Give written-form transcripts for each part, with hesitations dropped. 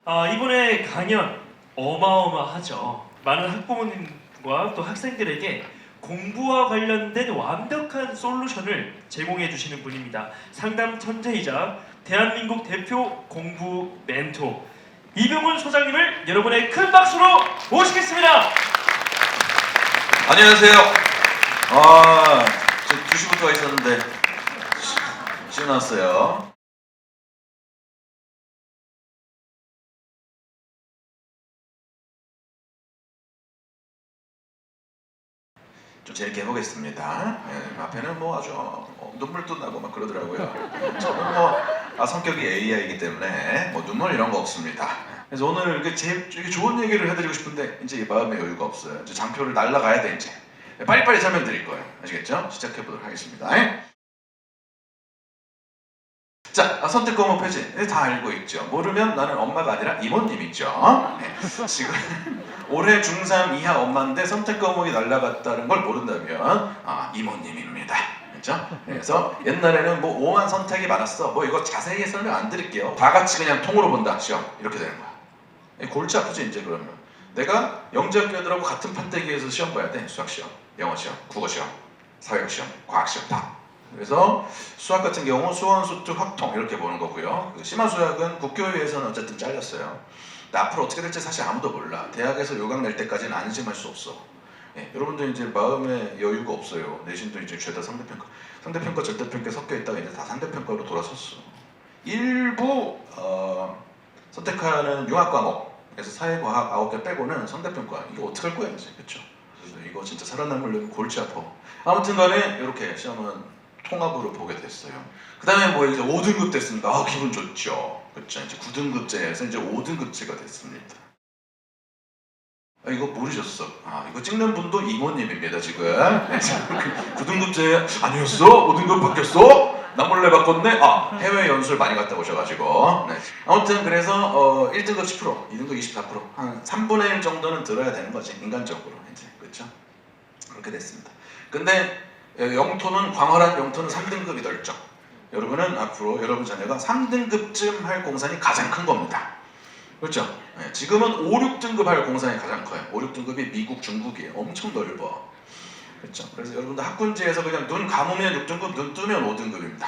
이번에 강연 어마어마하죠. 많은 학부모님과 또 학생들에게 공부와 관련된 완벽한 솔루션을 제공해 주시는 분입니다. 상담 천재이자 대한민국 대표 공부 멘토 이병훈 소장님을 여러분의 큰 박수로 모시겠습니다. 안녕하세요. 저 2시부터 있었는데 쉬고 나왔어요. 좀 재밌게 해보겠습니다. 앞에는 뭐 아주 눈물도 나고 막 그러더라고요. 저는 성격이 AI이기 때문에 눈물 이런 거 없습니다. 그래서 오늘 이게 좋은 얘기를 해드리고 싶은데 이제 마음의 여유가 없어요. 이제 장표를 날라가야 돼 이제. 빨리빨리 설명드릴 거예요. 아시겠죠? 시작해보도록 하겠습니다. 자, 선택 과목 표지 다 알고 있죠. 모르면 나는 엄마가 아니라 이모님이죠. 지금 올해 중3 이하 엄마인데 선택 과목이 날라갔다는 걸 모른다면 이모님입니다. 그렇죠? 그래서 옛날에는 오만 선택이 많았어. 이거 자세히 설명 안 드릴게요. 다 같이 그냥 통으로 본다 시험 이렇게 되는 거야. 골치 아프지 이제. 그러면 내가 영재학교들하고 같은 판때기에서 시험 봐야 돼. 수학 시험, 영어 시험, 국어 시험, 사회학 시험, 과학 시험 다. 그래서 수학 같은 경우 수원, 수투, 확통 이렇게 보는 거고요. 심화 수학은 국교유에서는 어쨌든 잘렸어요. 근데 앞으로 어떻게 될지 사실 아무도 몰라. 대학에서 요강 낼 때까지는 안심할 수 없어. 여러분들 이제 마음의 여유가 없어요. 내신도 이제 죄다 상대평가, 절대평가 섞여 있다가 이제 다 상대평가로 돌아섰어. 일부 선택하는 융합 과목에서 사회과학 9개 빼고는 상대평가. 이거 어떻게 할 거야 이제, 그렇죠? 이거 진짜 살아남으려면 골치 아파. 아무튼간에 이렇게 시험은 통합으로 보게 됐어요. 그 다음에 이제 5등급 됐으니까 기분 좋죠. 그렇죠. 이제 9등급제에서 이제 5등급제가 됐습니다. 이거 모르셨어. 이거 찍는 분도 이모님입니다 지금. 9등급제 아니었어? 5등급 바뀌었어? 나 몰래 바꿨네? 해외 연수를 많이 갔다 오셔가지고. 네. 아무튼 그래서 1등급 10%, 2등급 24%, 한 3분의 1 정도는 들어야 되는 거지 인간적으로 이제. 그렇죠? 그렇게 됐습니다. 근데 영토는 광활한 영토는 3등급이 덜죠. 여러분은 앞으로 여러분 자녀가 3등급쯤 할 공산이 가장 큰 겁니다. 그렇죠? 지금은 5, 6등급 할 공산이 가장 커요. 5, 6등급이 미국, 중국이에요. 엄청 넓어. 그렇죠? 그래서 여러분들 학군지에서 그냥 눈 감으면 6등급, 눈 뜨면 5등급입니다.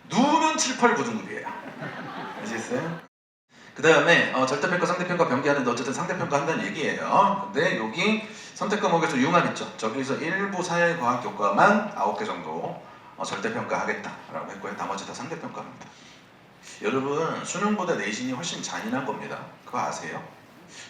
누우면 7, 8, 9등급이에요. 아시겠어요? 그 다음에 절대평가, 상대평가 변기하는데 어쨌든 상대평가 한다는 얘기예요. 근데 여기 선택 과목에서 융합 있죠. 저기서 일부 사회과학 교과만 9개 정도 절대평가 하겠다라고 했고요. 나머지 다 상대평가입니다. 여러분 수능보다 내신이 훨씬 잔인한 겁니다. 그거 아세요?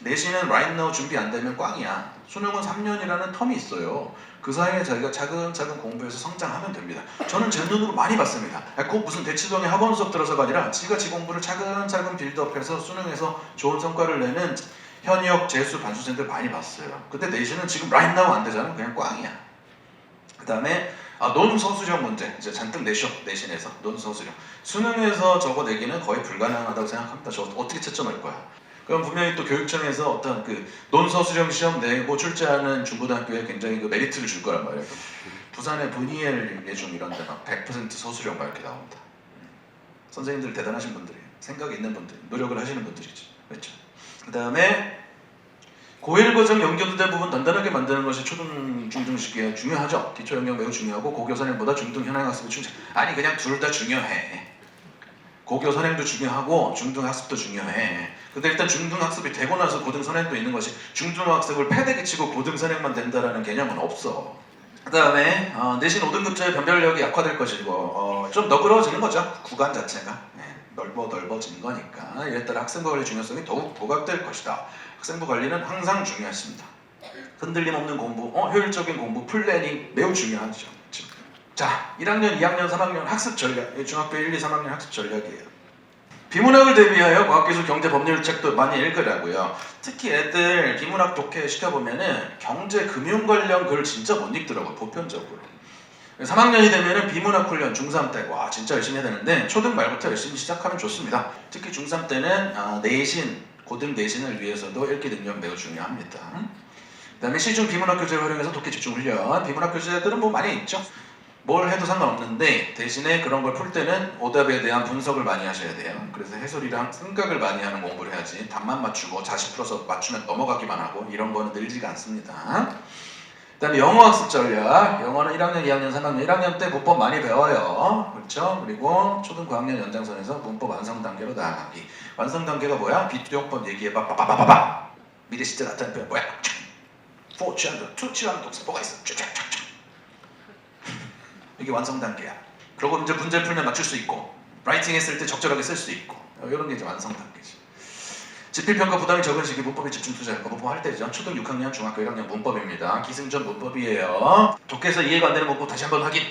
내신은 right now 준비 안 되면 꽝이야. 수능은 3년이라는 텀이 있어요. 그 사이에 자기가 차근차근 공부해서 성장하면 됩니다. 저는 제 눈으로 많이 봤습니다. 꼭 무슨 대치동에 학원 수업 들어서가 아니라 지가 지 공부를 차근차근 빌드업해서 수능에서 좋은 성과를 내는 현역, 재수, 반수생들 많이 봤어요. 근데 내신은 지금 right now 안 되잖아. 그냥 꽝이야. 그 다음에 논서술형 문제 이제 잔뜩 내셔. 내신에서 논서술형 수능에서 저거 내기는 거의 불가능하다고 생각합니다. 저 어떻게 채점할 거야? 그럼 분명히 또 교육청에서 어떤 논서술형 시험 내고 출제하는 중고등학교에 굉장히 메리트를 줄 거란 말이에요. 부산의 브니엘 예중 이런 데 막 100% 서술형 막 이렇게 나옵니다. 선생님들 대단하신 분들이에요. 생각이 있는 분들, 노력을 하시는 분들이죠. 그렇죠? 그 다음에 고1 과정 연결된 부분 단단하게 만드는 것이 초등, 중등 시기에 중요하죠. 기초 영역 매우 중요하고 고교 선행보다 중등 현행 학습이 중요해. 아니 그냥 둘 다 중요해. 고교 선행도 중요하고 중등 학습도 중요해. 근데 일단 중등 학습이 되고 나서 고등 선행도 있는 것이 중등 학습을 패대기 치고 고등 선행만 된다라는 개념은 없어. 그 다음에 내신 5등급제의 변별력이 약화될 것이고 좀 너그러워지는 거죠. 구간 자체가 넓어진 거니까 이에 따라 학생부 관리 중요성이 더욱 부각될 것이다. 학생부 관리는 항상 중요했습니다. 흔들림 없는 공부, 효율적인 공부, 플래닝 매우 중요하죠. 자, 1학년, 2학년, 3학년 학습 전략, 중학교 1, 2, 3학년 학습 전략이에요. 비문학을 대비하여 과학기술, 경제, 법률 책도 많이 읽으라고요. 특히 애들 비문학 독해 시켜보면은 경제, 금융 관련 글 진짜 못 읽더라고요. 보편적으로. 3학년이 되면은 비문학 훈련 중3 때 진짜 열심히 해야 되는데 초등 말부터 열심히 시작하면 좋습니다. 특히 중3 때는 내신, 고등 내신을 위해서도 읽기 능력 매우 중요합니다. 그 다음에 시중 비문학 교재를 활용해서 독해 집중 훈련. 비문학 교재들은 많이 있죠. 뭘 해도 상관없는데 대신에 그런 걸 풀 때는 오답에 대한 분석을 많이 하셔야 돼요. 그래서 해설이랑 생각을 많이 하는 공부를 해야지 답만 맞추고 자식 풀어서 맞추면 넘어가기만 하고 이런 거는 늘지가 않습니다. 그 다음에 영어 학습 전략. 영어는 1학년, 2학년, 3학년, 1학년 때 문법 많이 배워요. 그렇죠? 그리고 초등 고학년 연장선에서 문법 완성 단계로 나아가기. 완성 단계가 뭐야? 비투용법 얘기해봐. 빠빠빠빠빠. 미래 시제 나타낸 표현 뭐야? for 취한도, to 취한 동사 뭐가 있어? 쫙쫙쫙쫙. 이게 완성 단계야. 그리고 이제 문제를 풀면 맞출 수 있고, 라이팅 했을 때 적절하게 쓸 수 있고, 이런 게 이제 완성 단계지. 지필평가 부담이 적은 시기 문법에 집중 투자할 거. 문법 할 때죠. 초등 6학년, 중학교 1학년 문법입니다. 기승전 문법이에요. 독해에서 이해가 안 되는 문법 다시 한번 확인.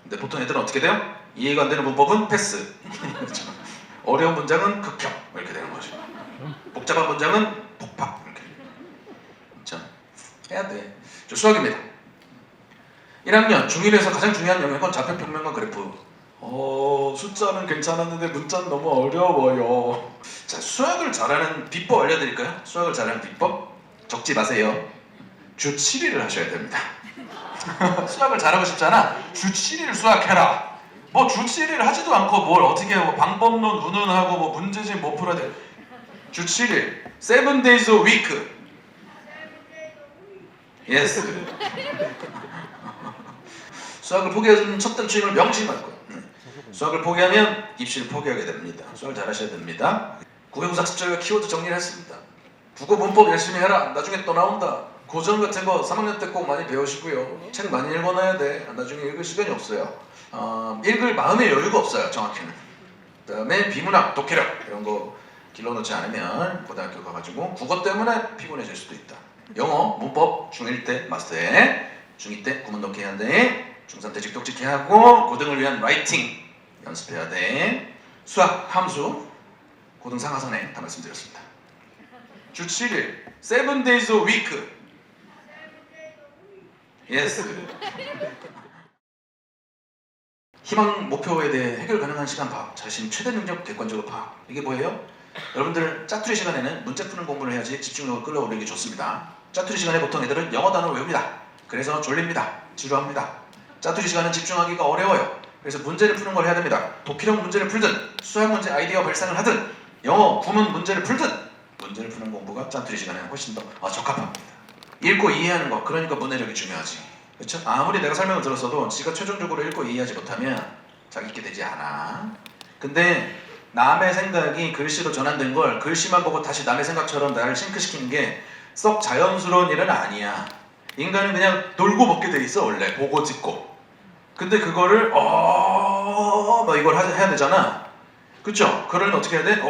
근데 보통 애들은 어떻게 돼요? 이해가 안 되는 문법은 패스. 그렇죠. 어려운 문장은 극혐. 이렇게 되는 거죠. 복잡한 문장은 폭박. 이렇게. 그렇죠. 해야 돼. 저 수학입니다. 1학년 중1에서 가장 중요한 영역은 좌표평면과 그래프. 숫자는 괜찮았는데 문자는 너무 어려워요. 자, 수학을 잘하는 비법 알려드릴까요? 수학을 잘하는 비법? 적지 마세요. 주 7일을 하셔야 됩니다. 수학을 잘하고 싶잖아. 주 7일 수학해라. 뭐 주 7일 하지도 않고 뭘 어떻게 뭐 방법론 운운하고 뭐 문제집 뭐 풀어야 돼. 주 7일 7 days a week. Yes. 수학을 포기하는 첫 단추임을 명심할 거예요. 수학을 포기하면 입시를 포기하게 됩니다. 수학을 잘하셔야 됩니다. 국어용사 학습전략 키워드 정리를 했습니다. 국어 문법 열심히 해라. 나중에 또 나온다. 고전 같은 거 3학년 때 꼭 많이 배우시고요. 책 많이 읽어놔야 돼. 나중에 읽을 시간이 없어요. 읽을 마음의 여유가 없어요. 정확히는. 그 다음에 비문학, 독해력 이런 거 길러놓지 않으면 고등학교 가가지고 국어 때문에 피곤해질 수도 있다. 영어, 문법 중1 때 마스터해. 중2 때 구문 독해해야 돼. 중3 때 직독직해 하고 고등을 위한 라이팅 연습해야 돼. 수학, 함수 고등 상하선에 다 말씀드렸습니다. 주 7일 7 days a week. Yes. 희망 목표에 대해 해결 가능한 시간 파악, 자신 최대 능력 객관적으로 파악. 이게 뭐예요? 여러분들 짜투리 시간에는 문제 푸는 공부를 해야지 집중력을 끌어올리기 좋습니다. 짜투리 시간에 보통 애들은 영어 단어를 외웁니다. 그래서 졸립니다. 지루합니다. 짜투리 시간은 집중하기가 어려워요. 그래서 문제를 푸는 걸 해야 됩니다. 독해력 문제를 풀든 수학 문제 아이디어 발상을 하든 영어 구문 문제를 풀든 문제를 푸는 공부가 짜투리 시간에는 훨씬 더 적합합니다. 읽고 이해하는 거, 그러니까 문해력이 중요하지. 그렇죠? 아무리 내가 설명을 들었어도 지가 최종적으로 읽고 이해하지 못하면 자기 있게 되지 않아. 근데 남의 생각이 글씨로 전환된 걸 글씨만 보고 다시 남의 생각처럼 나를 싱크시키는 게 썩 자연스러운 일은 아니야. 인간은 그냥 놀고 먹게 돼 있어 원래. 보고 듣고. 근데 그거를 막 이걸 해야 되잖아. 그쵸? 그러면 어떻게 해야 돼?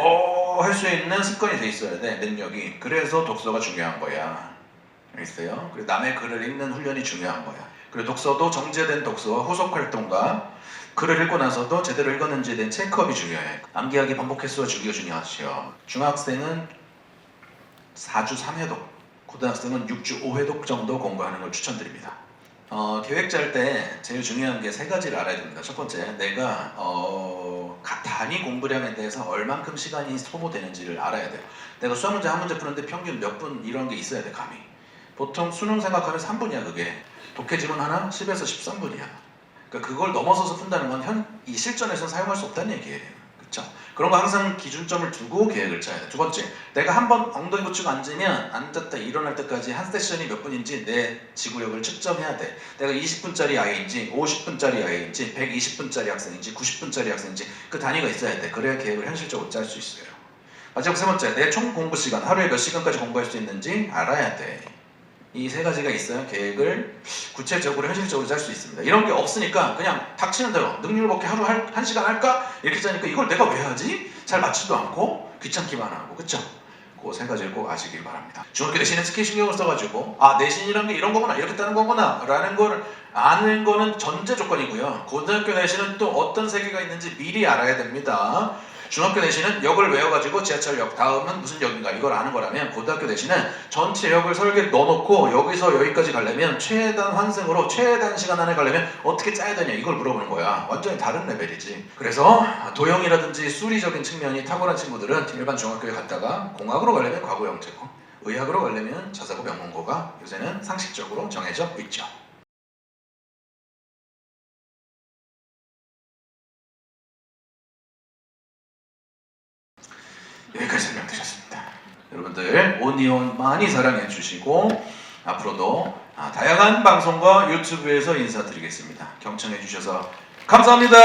할 수 있는 습관이 돼 있어야 돼. 능력이. 그래서 독서가 중요한 거야. 알겠어요? 그리고 남의 글을 읽는 훈련이 중요한 거야. 그리고 독서도 정제된 독서와 후속 활동과 글을 읽고 나서도 제대로 읽었는지에 대한 체크업이 중요해. 암기하기 반복 횟수와 주기가 중요하죠. 중학생은 4주 3회독, 고등학생은 6주 5회독 정도 공부하는 걸 추천드립니다. 계획 짤 때 제일 중요한 게 세 가지를 알아야 됩니다. 첫 번째, 내가 단위 공부량에 대해서 얼만큼 시간이 소모되는지를 알아야 돼요. 내가 수학 문제 한 문제 푸는데 평균 몇 분 이런 게 있어야 돼, 감이. 보통 수능 생각하면 3분이야, 그게. 독해 지문 하나 10에서 13분이야. 그러니까 그걸 넘어서서 푼다는 건 이 실전에서 사용할 수 없다는 얘기예요. 그렇죠? 그런 거 항상 기준점을 두고 계획을 짜야 돼. 두 번째, 내가 한번 엉덩이 붙이고 앉으면 앉았다 일어날 때까지 한 세션이 몇 분인지 내 지구력을 측정해야 돼. 내가 20분짜리 아이인지 50분짜리 아이인지 120분짜리 학생인지 90분짜리 학생인지 그 단위가 있어야 돼. 그래야 계획을 현실적으로 짤 수 있어요. 마지막 세 번째, 내 총 공부 시간, 하루에 몇 시간까지 공부할 수 있는지 알아야 돼. 이 세 가지가 있어야 계획을 구체적으로 현실적으로 짤 수 있습니다. 이런 게 없으니까 그냥 닥치는 대로 능률밖에 하루 한 시간 할까? 이렇게 짜니까 이걸 내가 왜 하지? 잘 맞지도 않고 귀찮기만 하고. 그쵸? 그 세 가지를 꼭 아시길 바랍니다. 중학교 내신에 특히 신경을 써가지고 내신이란 게 이런 거구나, 이렇게 따는 거구나 라는 걸 아는 거는 전제 조건이고요. 고등학교 내신은 또 어떤 세계가 있는지 미리 알아야 됩니다. 중학교 내신은 역을 외워가지고 지하철역 다음은 무슨 역인가 이걸 아는 거라면, 고등학교 내신은 전체 역을 설계에 넣어놓고 여기서 여기까지 가려면 최단 환승으로 최단 시간 안에 가려면 어떻게 짜야 되냐 이걸 물어보는 거야. 완전히 다른 레벨이지. 그래서 도형이라든지 수리적인 측면이 탁월한 친구들은 일반 중학교에 갔다가 공학으로 가려면 과거 영재고, 의학으로 가려면 자사고 명문고가 요새는 상식적으로 정해져 있죠. 여러분들 오니온 많이 사랑해 주시고 앞으로도 다양한 방송과 유튜브에서 인사드리겠습니다. 경청해 주셔서 감사합니다.